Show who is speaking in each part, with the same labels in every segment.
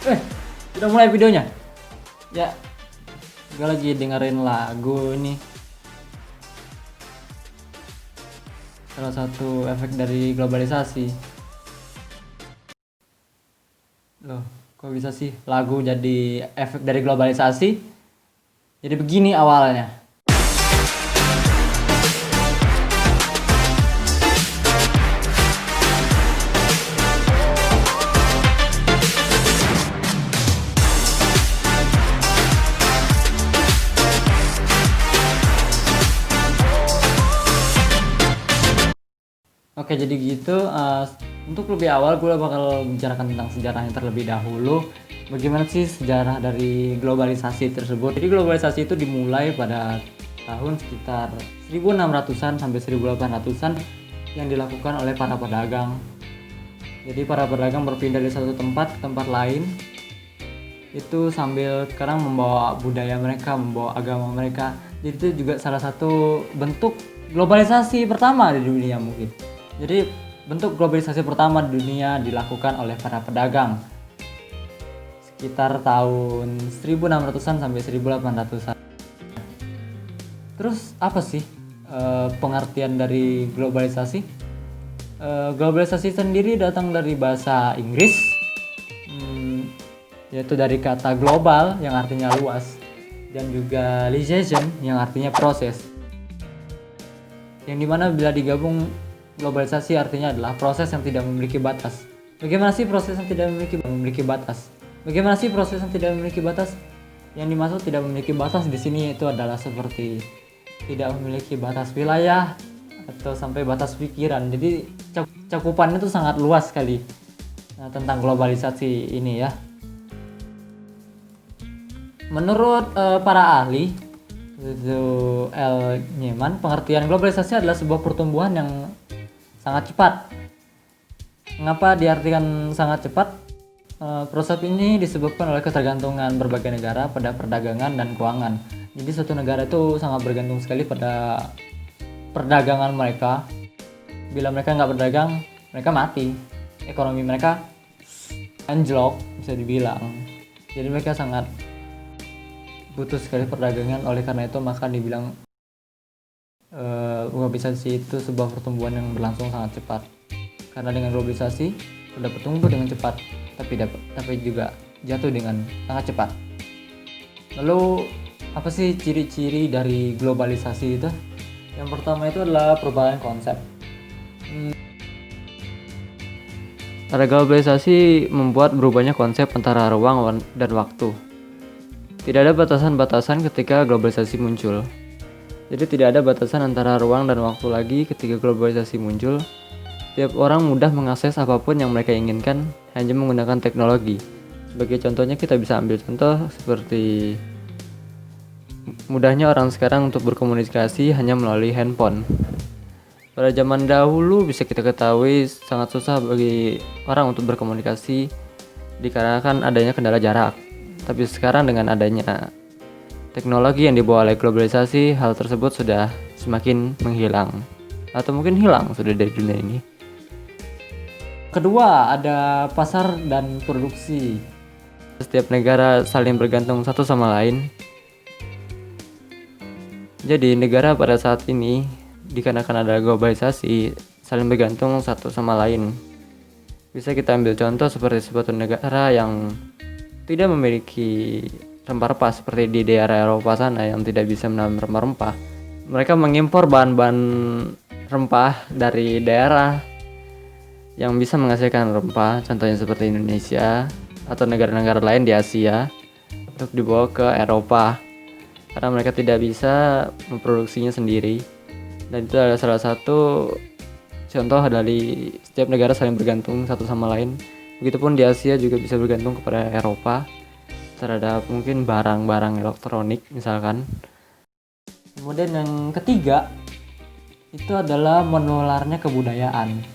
Speaker 1: Eh, udah mulai videonya? Ya, gue lagi dengerin lagu ini. Salah satu efek dari globalisasi. Loh, kok bisa sih lagu jadi efek dari globalisasi? Jadi begini awalnya. Oke, jadi gitu. Untuk lebih awal, gue bakal bicarakan tentang sejarahnya terlebih dahulu. Bagaimana sih sejarah dari globalisasi tersebut? Jadi globalisasi itu dimulai pada tahun sekitar 1600-an sampai 1800-an yang dilakukan oleh para pedagang. Jadi para pedagang berpindah dari satu tempat ke tempat lain. Itu sambil sekarang membawa budaya mereka, membawa agama mereka. Jadi itu juga salah satu bentuk globalisasi pertama di dunia mungkin. Jadi bentuk globalisasi pertama di dunia dilakukan oleh para pedagang sekitar tahun 1600-an sampai 1800-an. Terus apa sih pengertian dari globalisasi? Globalisasi sendiri datang dari bahasa Inggris, yaitu dari kata global yang artinya luas dan juga legation yang artinya proses. Yang dimana bila digabung, globalisasi artinya adalah proses yang tidak memiliki batas. Bagaimana sih proses yang tidak memiliki batas? Bagaimana sih proses yang tidak memiliki batas? Yang dimaksud tidak memiliki batas di sini itu adalah seperti tidak memiliki batas wilayah atau sampai batas pikiran. Jadi cakupannya itu sangat luas sekali. Nah, tentang globalisasi ini ya. Menurut para ahli, itu L. Nyeman, pengertian globalisasi adalah sebuah pertumbuhan yang sangat cepat. Mengapa diartikan sangat cepat? Proses ini disebabkan oleh ketergantungan berbagai negara pada perdagangan dan keuangan. Jadi suatu negara itu sangat bergantung sekali pada perdagangan mereka. Bila mereka nggak berdagang, mereka mati. Ekonomi mereka anjlok, bisa dibilang. Jadi mereka sangat butuh sekali perdagangan. Oleh karena itu maka dibilang globalisasi itu sebuah pertumbuhan yang berlangsung sangat cepat. Karena dengan globalisasi dapat tumbuh dengan cepat, tapi juga jatuh dengan sangat cepat. Lalu apa sih ciri-ciri dari globalisasi itu? Yang pertama itu adalah perubahan konsep. Pada globalisasi membuat berubahnya konsep antara ruang dan waktu. Tidak ada batasan-batasan ketika globalisasi muncul. Jadi tidak ada batasan antara ruang dan waktu lagi ketika globalisasi muncul. Setiap orang mudah mengakses apapun yang mereka inginkan hanya menggunakan teknologi. Sebagai contohnya kita bisa ambil contoh seperti mudahnya orang sekarang untuk berkomunikasi hanya melalui handphone. Pada zaman dahulu bisa kita ketahui sangat susah bagi orang untuk berkomunikasi dikarenakan adanya kendala jarak. Tapi sekarang dengan adanya teknologi yang dibawa oleh globalisasi, hal tersebut sudah semakin menghilang atau mungkin hilang sudah dari dunia ini. Kedua, ada pasar dan produksi. Setiap negara saling bergantung satu sama lain. Jadi negara pada saat ini dikarenakan ada globalisasi saling bergantung satu sama lain. Bisa kita ambil contoh seperti suatu negara yang tidak memiliki rempah-rempah seperti di daerah Eropa sana yang tidak bisa menanam rempah-rempah. Mereka mengimpor bahan-bahan rempah dari daerah yang bisa menghasilkan rempah, contohnya seperti Indonesia atau negara-negara lain di Asia, untuk dibawa ke Eropa karena mereka tidak bisa memproduksinya sendiri. Dan itu adalah salah satu contoh dari setiap negara saling bergantung satu sama lain. Begitupun di Asia juga bisa bergantung kepada Eropa terhadap mungkin barang-barang elektronik misalkan. Kemudian yang ketiga itu adalah menularnya kebudayaan.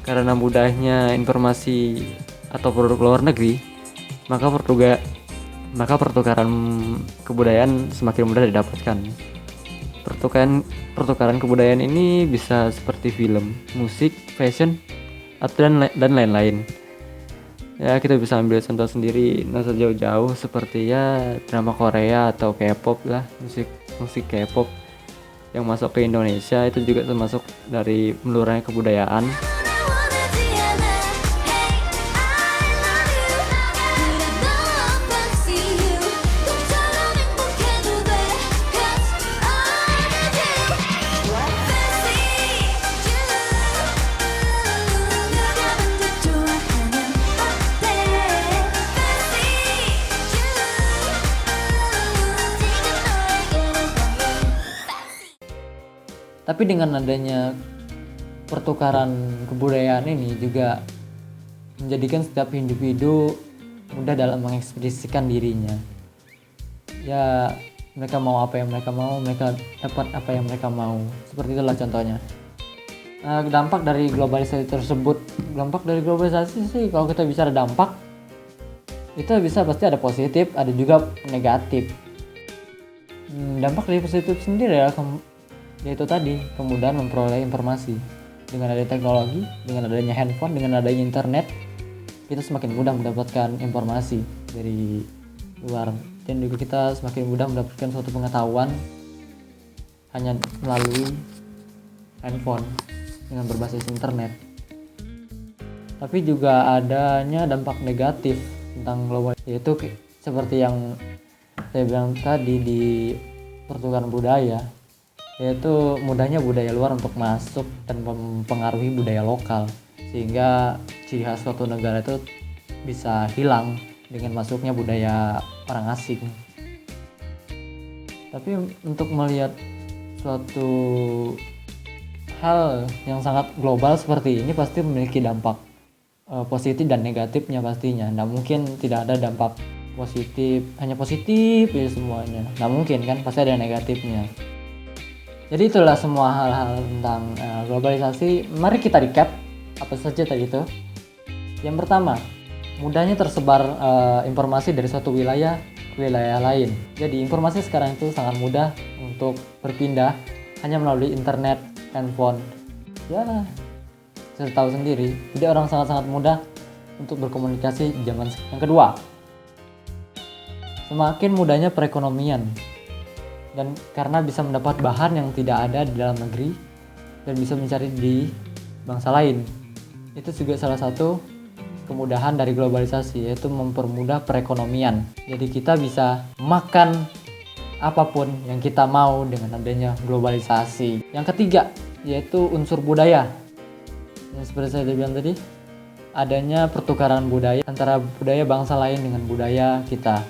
Speaker 1: Karena mudahnya informasi atau produk luar negeri, maka pertukaran kebudayaan semakin mudah didapatkan. Pertukaran kebudayaan ini bisa seperti film, musik, fashion, dan lain-lain. Ya kita bisa ambil contoh sendiri, nggak usah jauh-jauh seperti ya drama Korea atau K-pop lah, musik musik K-pop yang masuk ke Indonesia itu juga termasuk dari meluruhnya kebudayaan. Tapi dengan adanya pertukaran kebudayaan ini juga menjadikan setiap individu mudah dalam mengekspresikan dirinya. Ya mereka mau apa yang mereka mau, mereka dapat apa yang mereka mau. Seperti itulah contohnya. Dampak dari globalisasi tersebut, dampak dari globalisasi sih kalau kita bicara dampak, itu bisa pasti ada positif, ada juga negatif. Dampak dari positif sendiri ya yaitu tadi kemudahan memperoleh informasi. Dengan adanya teknologi, dengan adanya handphone, dengan adanya internet, kita semakin mudah mendapatkan informasi dari luar, dan juga kita semakin mudah mendapatkan suatu pengetahuan hanya melalui handphone dengan berbasis internet. Tapi juga adanya dampak negatif tentang global, yaitu seperti yang saya bilang tadi di pertukaran budaya, yaitu mudahnya budaya luar untuk masuk dan mempengaruhi budaya lokal, sehingga ciri khas suatu negara itu bisa hilang dengan masuknya budaya orang asing. Tapi untuk melihat suatu hal yang sangat global seperti ini pasti memiliki dampak positif dan negatifnya pastinya. Nah mungkin tidak ada dampak positif, hanya positif ya semuanya. Nah mungkin kan pasti ada negatifnya. Jadi itulah semua hal-hal tentang globalisasi. Mari kita recap apa saja tadi itu. Yang pertama, mudahnya tersebar informasi dari suatu wilayah ke wilayah lain. Jadi informasi sekarang itu sangat mudah untuk berpindah hanya melalui internet, handphone. Ya, saya tahu sendiri. Jadi orang sangat-sangat mudah untuk berkomunikasi di zaman sekarang. Yang kedua, semakin mudahnya perekonomian. Dan karena bisa mendapat bahan yang tidak ada di dalam negeri dan bisa mencari di bangsa lain. Itu juga salah satu kemudahan dari globalisasi, yaitu mempermudah perekonomian. Jadi kita bisa makan apapun yang kita mau dengan adanya globalisasi. Yang ketiga, yaitu unsur budaya. Yang seperti saya bilang tadi, adanya pertukaran budaya antara budaya bangsa lain dengan budaya kita.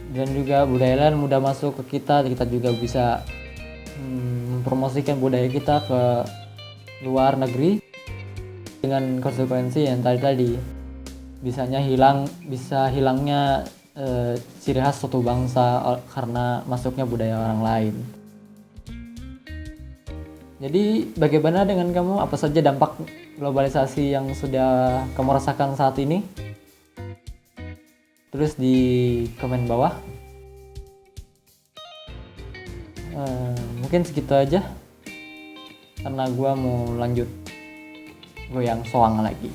Speaker 1: Dan juga budaya lain mudah masuk ke kita juga bisa mempromosikan budaya kita ke luar negeri dengan konsekuensi yang tadi bisa hilangnya ciri khas suatu bangsa karena masuknya budaya orang lain. Jadi bagaimana dengan kamu? Apa saja dampak globalisasi yang sudah kamu rasakan saat ini? Tulis di komen bawah. Mungkin segitu aja karena gue mau lanjut goyang soang lagi.